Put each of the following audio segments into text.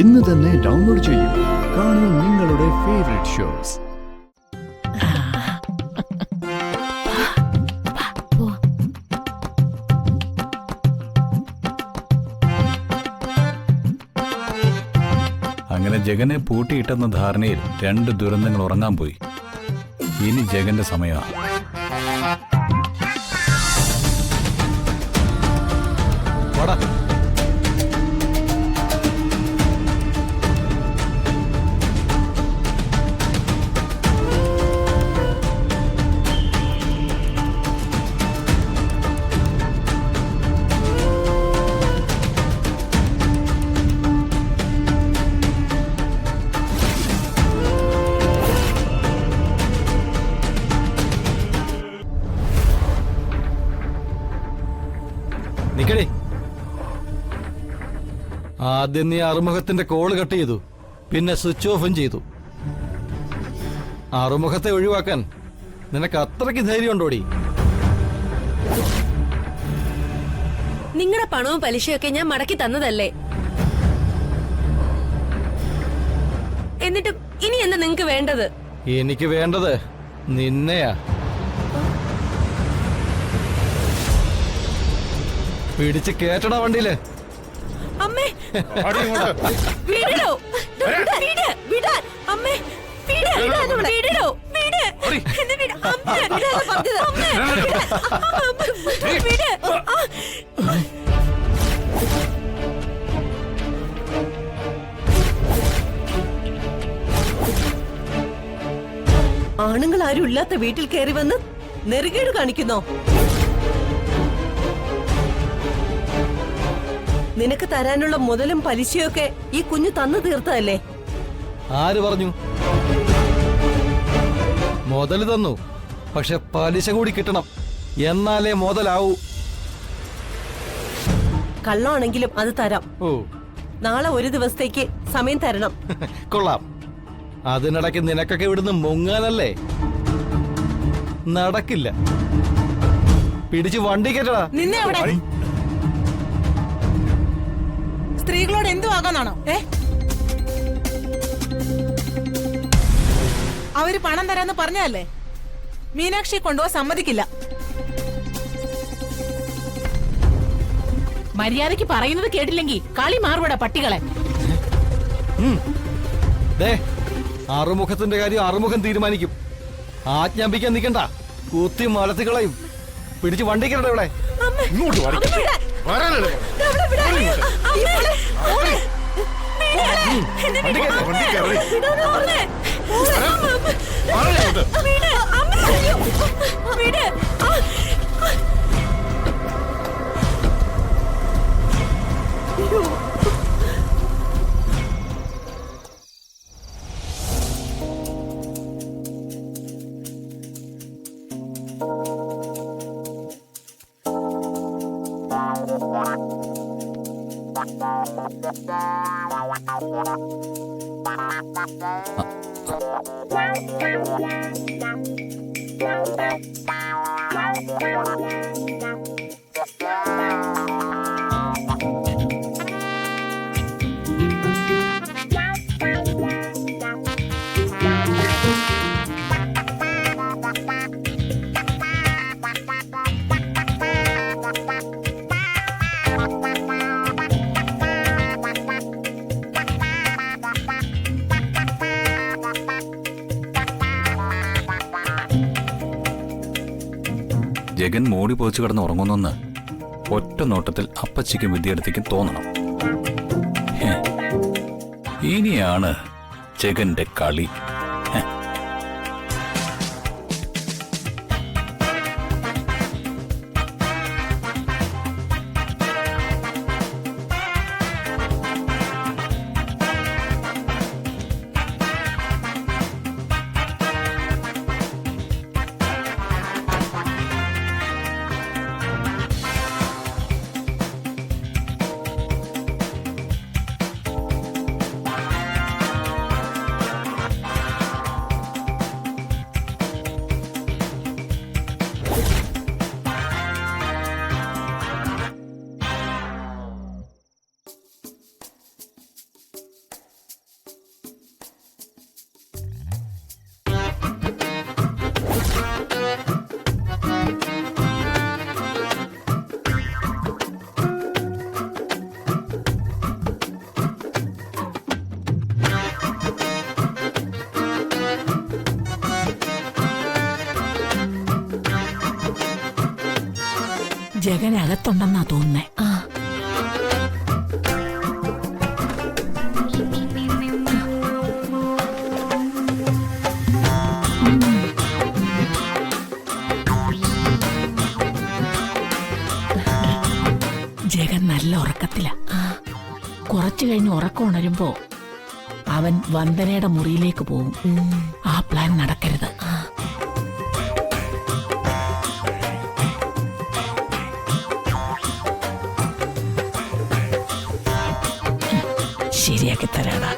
ഇന്ന് തന്നെ ഡൗൺലോഡ് ചെയ്യൂ. കാണൂ നിങ്ങളുടെ ഫേവറേറ്റ് ഷോസ്. അങ്ങനെ ജഗനെ പൂട്ടിയിട്ടെന്ന ധാരണയിൽ രണ്ട് ദുരന്തങ്ങൾ ഉറങ്ങാൻ പോയി. ഇനി ജഗന്റെ സമയമാണ്. നിക്കടി. ആദ്യം നീ അറുമുഖത്തിന്റെ കോള് കട്ട് ചെയ്തു, പിന്നെ സ്വിച്ച് ഓഫും ചെയ്തു. അറുമുഖത്തെ ഒഴിവാക്കാൻ നിനക്ക് അത്രയ്ക്ക് ധൈര്യം ഉണ്ടോടി? നിങ്ങളുടെ പണവും പലിശയൊക്കെ ഞാൻ മടക്കി തന്നതല്ലേ? എന്നിട്ടും ഇനി എന്താ നിങ്ങക്ക് വേണ്ടത്? എനിക്ക് വേണ്ടത് നിന്നെയാ. പിടിച്ച് കേട്ടടാ വണ്ടിയില്. അമ്മേ വീടിടോ, വിടാൻ അമ്മേ, വീടിടോ, ആണുങ്ങൾ ആരും ഇല്ലാത്ത വീട്ടിൽ കയറി വന്ന് നെറുകേട് കാണിക്കുന്നോ? നിനക്ക് തരാനുള്ള മുതലും പലിശയൊക്കെ ഈ കുഞ്ഞു തന്നു തീർത്തതല്ലേ? ആര് പറഞ്ഞു? മുതല് തന്നു, പക്ഷെ പലിശ കൂടി കിട്ടണം, എന്നാലേ മുതലാവൂ. കള്ളാണെങ്കിലും അത് തരാം. ഓ, നാളെ ഒരു ദിവസത്തേക്ക് സമയം തരണം. കൊള്ളാം. അതിനിടയ്ക്ക് നിനക്കൊക്കെ ഇവിടുന്ന് മുങ്ങാനല്ലേ? നടക്കില്ല. പിടിച്ച് വണ്ടി കയറ്റടാ. നിന്നെ അവിടെ സ്ത്രീകളോട് എന്തു ആകാന്നാണോ? അവര് പണം തരാന്ന് പറഞ്ഞല്ലേ? മീനാക്ഷി കൊണ്ടുപോവാൻ സമ്മതിക്കില്ല. മര്യാദയ്ക്ക് പറയുന്നത് കേട്ടില്ലെങ്കിൽ കളി മാറുപടാ പട്ടികളെ. അറുമുഖത്തിന്റെ കാര്യം അറുമുഖം തീരുമാനിക്കും. ആജ്ഞാപിക്കാൻ നിൽക്കണ്ട, കുത്തി മലത്തുകളയും. പിടിച്ച് വണ്ടി കയറട്ടെ ഇവിടെ. ജഗൻ മോടി പോച്ചു കിടന്ന് ഉറങ്ങുന്നെന്ന് ഒറ്റ നോട്ടത്തിൽ അപ്പച്ചിക്കും വിദ്യാർത്ഥിക്കും തോന്നണം. ഇനിയാണ് ജഗന്റെ കളി. ജഗൻ അകത്തുണ്ടെന്നാ തോന്നുന്നേ. ജഗൻ നല്ല ഉറക്കത്തില. കുറച്ചു കഴിഞ്ഞ് ഉറക്കം ഉണരുമ്പോ അവൻ വന്ദനയുടെ മുറിയിലേക്ക് പോകും. ആ പ്ലാൻ നടക്കരുത്. ശരിയാക്കി തരാടാ.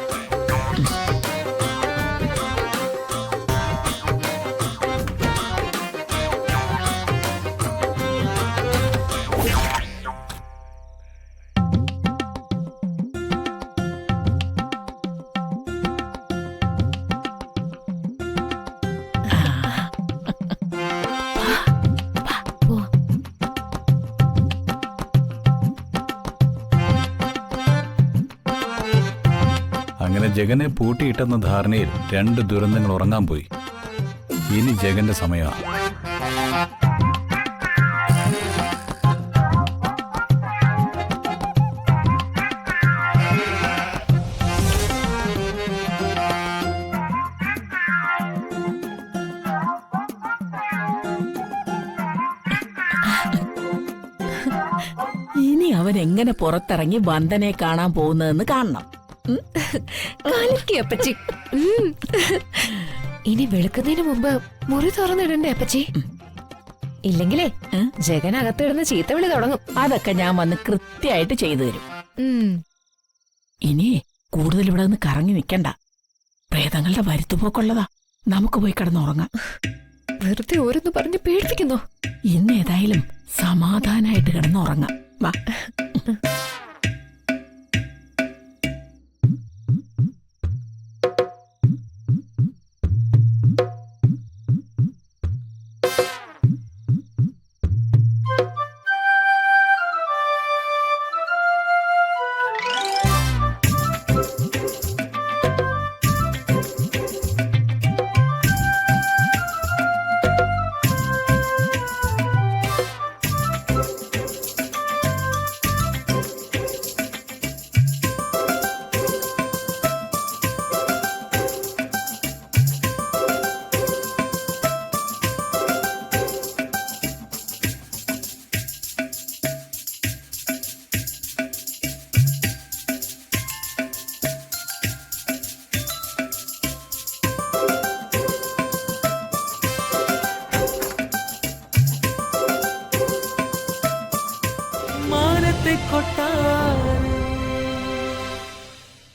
അങ്ങനെ ജഗനെ പൂട്ടിയിട്ടെന്ന ധാരണയിൽ 2 ദുരന്തങ്ങൾ ഉറങ്ങാൻ പോയി. ഇനി ജഗന്റെ സമയമാണ്. ഇനി അവൻ എങ്ങനെ പുറത്തിറങ്ങി വന്ദനെ കാണാൻ പോകുന്നതെന്ന് കാണണം. കാലിക്ക് അപ്പച്ചി. ഇനി വെളുക്കുന്നതിന് മുമ്പ് മുറി തുറന്നിടണ്ടേ അപ്പച്ചി? ഇല്ലെങ്കിലേ ജഗൻ അകത്തിടുന്ന ചീത്തവിളി തുടങ്ങും. അതൊക്കെ ഞാൻ വന്ന് കൃത്യമായിട്ട് ചെയ്തു തരും. ഉം. ഇനി കൂടുതൽ ഇവിടെ നിന്ന് കറങ്ങി നിൽക്കണ്ട. പ്രേതങ്ങളുടെ വരുത്തുപോക്കുള്ളതാ. നമുക്ക് പോയി കിടന്നുറങ്ങാം. വെറുതെ ഓരോന്ന് പറഞ്ഞ് പേടിപ്പിക്കുന്നോ? ഇന്ന് ഏതായാലും സമാധാനായിട്ട് കിടന്നുറങ്ങാം. വാ. മാനത്തെ കൊട്ട